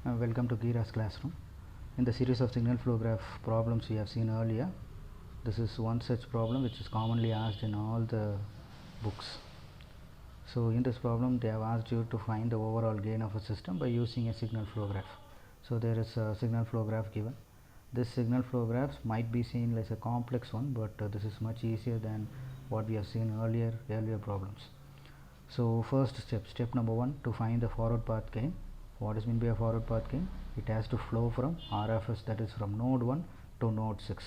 Welcome to Gira's classroom. In the series of signal flow graph problems we have seen earlier, this is one such problem which is commonly asked in all the books. So in this problem they have asked you to find the overall gain of a system by using a signal flow graph. So there is a signal flow graph given. This signal flow graph might be seen as a complex one, but this is much easier than what we have seen earlier problems. So first step number 1, to find the forward path gain. What is meant by a forward path gain? It has to flow from RFS, that is from node 1 to node 6.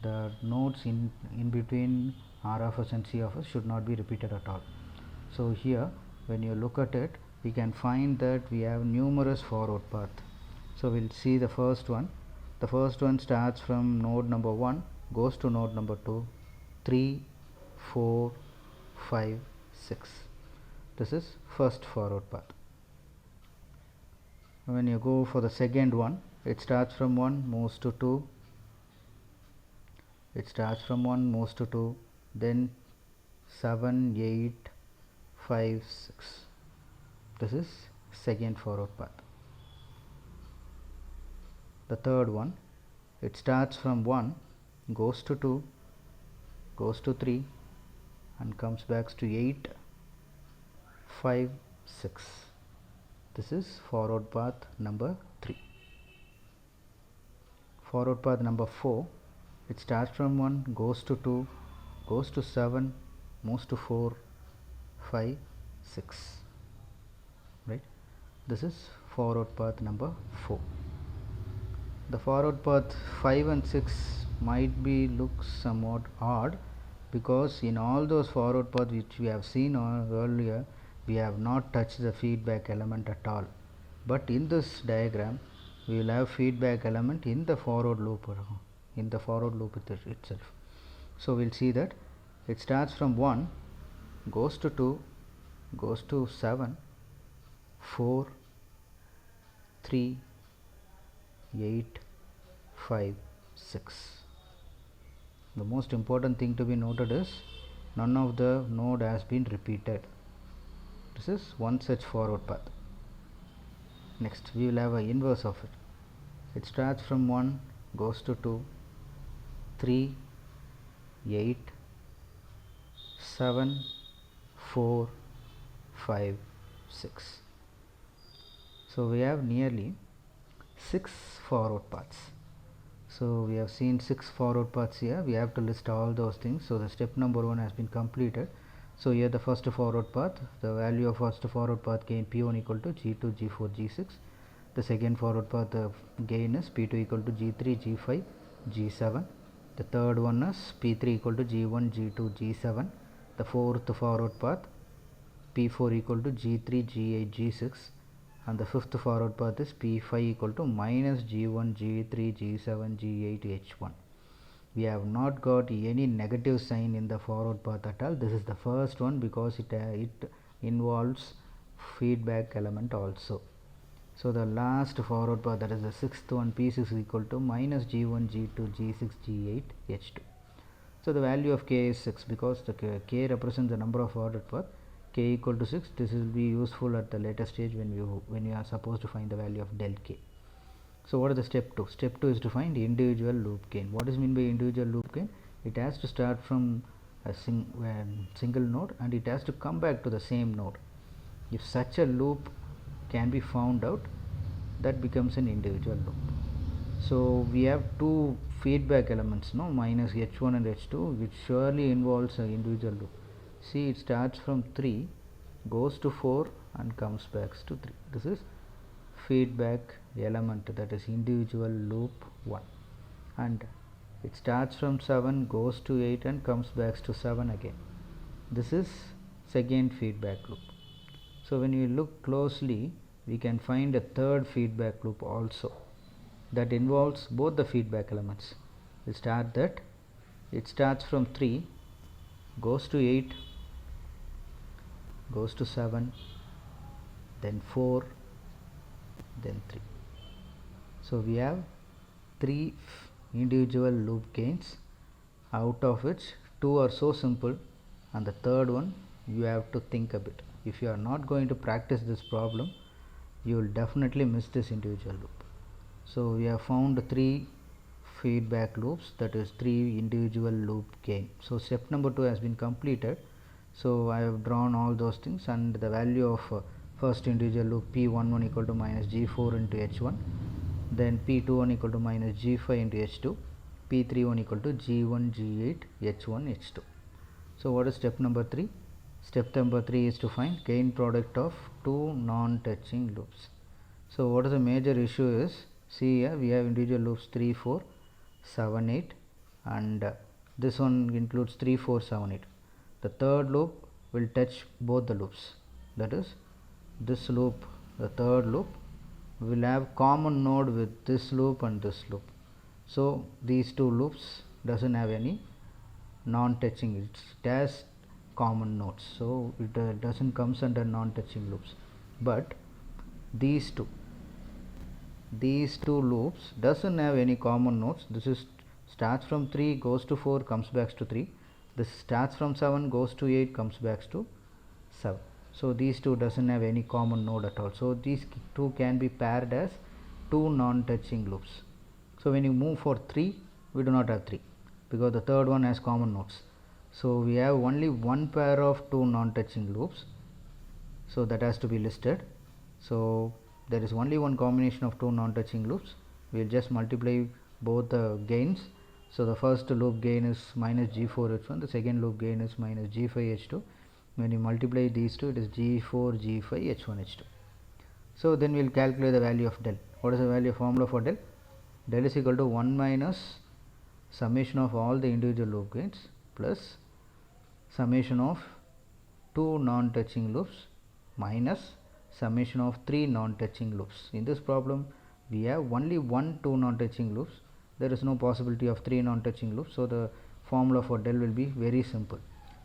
The nodes in between RFS and CFS should not be repeated at all. So here when you look at it, we can find that we have numerous forward path. So we'll see the first one. The first one starts from node number 1, goes to node number 2, 3, 4, 5, 6. This is first forward path. When you go for the second one, it starts from 1, moves to 2, then 7, 8, 5, 6. This is second forward path. The third one, it starts from 1, goes to 2, goes to 3 and comes back to 8, 5, 6. This is forward path number 3. Forward path number 4, it starts from 1, goes to 2, goes to 7, moves to 4, 5, 6. Right? This is forward path number 4. The forward path 5 and 6 might be look somewhat odd, because in all those forward paths which we have seen earlier, we have not touched the feedback element at all. But in this diagram, we will have feedback element in the forward loop itself. So we'll see that it starts from 1, goes to 2, goes to 7, 4, 3, 8, 5, 6. The most important thing to be noted is none of the node has been repeated. This is one such forward path. Next we will have an inverse of it. It starts from 1, goes to 2, 3, 8, 7, 4, 5, 6. So we have nearly 6 forward paths. So we have seen 6 forward paths here. We have to list all those things. So the step number 1 has been completed. So here the first forward path, the value of first forward path gain P1 equal to G2, G4, G6. The second forward path gain is P2 equal to G3, G5, G7. The third one is P3 equal to G1, G2, G7. The fourth forward path P4 equal to G3, G8, G6. And the fifth forward path is P5 equal to minus G1, G3, G7, G8, H1. We have not got any negative sign in the forward path at all. This is the first one because it involves feedback element also. So the last forward path, that is the sixth one, P6 equal to minus G1, G2, G6, G8, H2. So the value of K is 6 because the K represents the number of forward path. K equal to 6. This will be useful at the later stage when you are supposed to find the value of del K. So what is the step 2? Step 2 is to find individual loop gain. What is meant by individual loop gain? It has to start from a single node and it has to come back to the same node. If such a loop can be found out, that becomes an individual loop. So we have two feedback elements, no, minus H1 and H2, which surely involves an individual loop. See, it starts from 3, goes to 4 and comes back to 3. This is feedback element, that is individual loop 1. And it starts from 7, goes to 8 and comes back to 7 again. This is second feedback loop. So when you look closely, we can find a third feedback loop also that involves both the feedback elements. We start that it starts from 3, goes to 8, goes to 7, then 4, then 3. So we have 3 individual loop gains, out of which 2 are so simple and the third one you have to think a bit. If you are not going to practice this problem, you will definitely miss this individual loop. So we have found 3 feedback loops, that is 3 individual loop gain. So step number 2 has been completed. So I have drawn all those things, and the value of first individual loop P11 equal to minus G4 into H1, then P21 equal to minus G5 into H2, P31 equal to G1 G8 H1 H2. So what is step number 3? Step number 3 is to find gain product of 2 non-touching loops. So what is the major issue is, see here we have individual loops 3, 4, 7, 8, and this one includes 3, 4, 7, 8. The third loop will touch both the loops, that is this loop, the third loop will have common node with this loop and this loop. So these two loops doesn't have any non-touching, it has common nodes, so it doesn't comes under non-touching loops. But these two loops doesn't have any common nodes. This is starts from 3 goes to 4 comes back to 3, this starts from 7 goes to 8 comes back to 7. So these two doesn't have any common node at all, so these two can be paired as 2 non-touching loops. So when you move for 3, we do not have 3 because the third one has common nodes. So we have only one pair of 2 non-touching loops, so that has to be listed. So there is only one combination of 2 non-touching loops. We will just multiply both the gains. So the first loop gain is minus G4 H1, the second loop gain is minus G5 H2. When you multiply these two, it is G4 G5 H1 H2. So then we will calculate the value of del. What is the value formula for del? Del is equal to 1 minus summation of all the individual loop gains plus summation of 2 non-touching loops minus summation of 3 non-touching loops. In this problem we have only 2 non-touching loops, there is no possibility of 3 non-touching loops, so the formula for del will be very simple.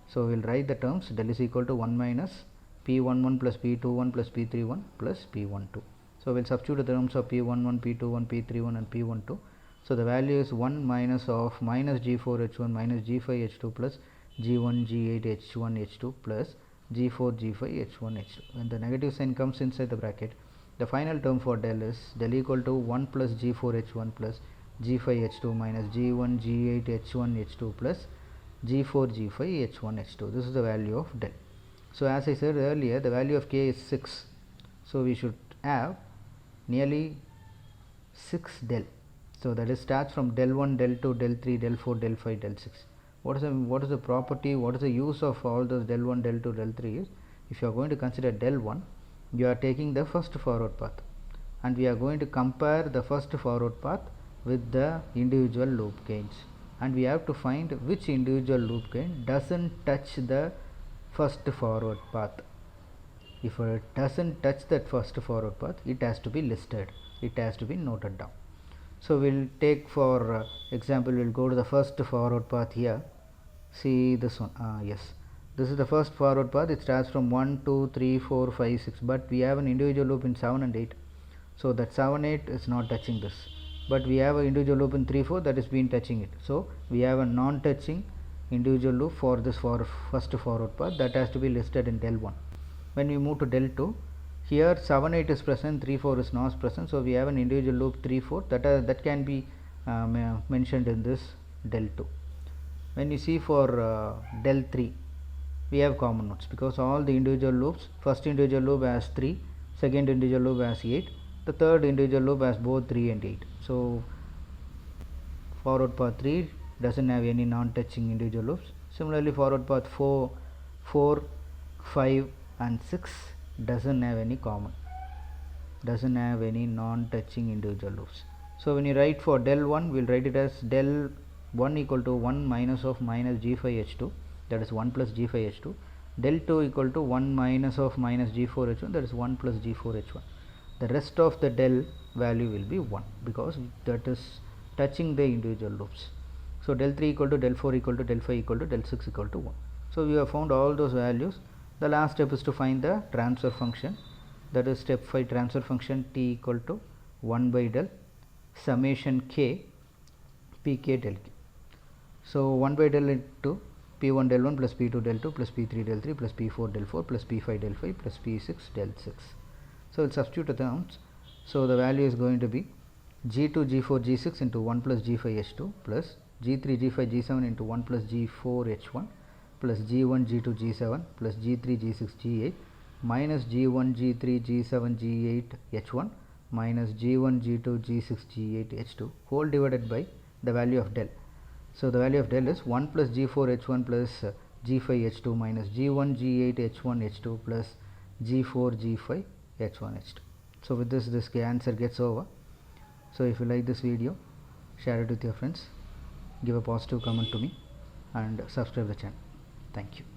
So we will write the terms, del is equal to 1 minus P11 plus P21 plus P31 plus P12. So we will substitute the terms of P11, P21, P31 and P12. So the value is 1 minus of minus G4 H1 minus G5 H2 plus G1 G8 H1 H2 plus G4 G5 H1 H2. When the negative sign comes inside the bracket, the final term for del is del equal to 1 plus G4 H1 plus G5 H2 minus G1 G8 H1 H2 plus G4 G5 H1 H2. This is the value of del. So as I said earlier, the value of k is 6. So we should have nearly 6 del. So that is starts from del 1, del 2, del 3, del 4, del 5, del 6. What is the property, what is the use of all those del 1, del 2, del 3 is, if you are going to consider del 1, you are taking the first forward path, and we are going to compare the first forward path with the individual loop gains, and we have to find which individual loop gain doesn't touch the first forward path. If it doesn't touch that first forward path, it has to be listed, it has to be noted down. So we will take for example, we will go to the first forward path here. See this one, yes, this is the first forward path. It starts from 1, 2, 3, 4, 5, 6, but we have an individual loop in 7 and 8. So that 7, 8 is not touching this, but we have an individual loop in 3, 4 that is been touching it. So we have a non-touching individual loop for this first forward path, that has to be listed in del 1. When we move to del 2, here 7, 8 is present, 3, 4 is not present, so we have an individual loop 3, 4 that can be mentioned in this del 2. When you see for del 3, we have common nodes because all the individual loops, first individual loop has 3, second individual loop has 8, the third individual loop has both 3 and 8. So forward path 3 doesn't have any non-touching individual loops. Similarly, forward path 4, 5 and 6 doesn't have any non-touching individual loops. So when you write for del 1, we will write it as del 1 equal to 1 minus of minus G5 H2, that is 1 plus G5 H2. Del 2 equal to 1 minus of minus G4 H1, that is 1 plus G4 H1. The rest of the del value will be 1 because that is touching the individual loops. So del 3 equal to del 4 equal to del 5 equal to del 6 equal to 1. So we have found all those values. The last step is to find the transfer function, that is step 5, transfer function t equal to 1 by del summation k pk del k. So 1 by del into p1 del 1 plus p2 del 2 plus p3 del 3 plus p4 del 4 plus p5 del 5 plus p6 del 6. So we'll substitute the terms. So the value is going to be G2 G4 G6 into 1 plus G5 H2 plus G3 G5 G7 into 1 plus G4 H1 plus G1 G2 G7 plus G3 G6 G8 minus G1 G3 G7 G8 H1 minus G1 G2 G6 G8 H2 whole divided by the value of del. So the value of del is 1 plus G4 H1 plus G5 H2 minus G1 G8 H1 H2 plus G4 G5 H1 H2. So with this answer gets over. So if you like this video, share it with your friends, give a positive comment to me and subscribe the channel. Thank you.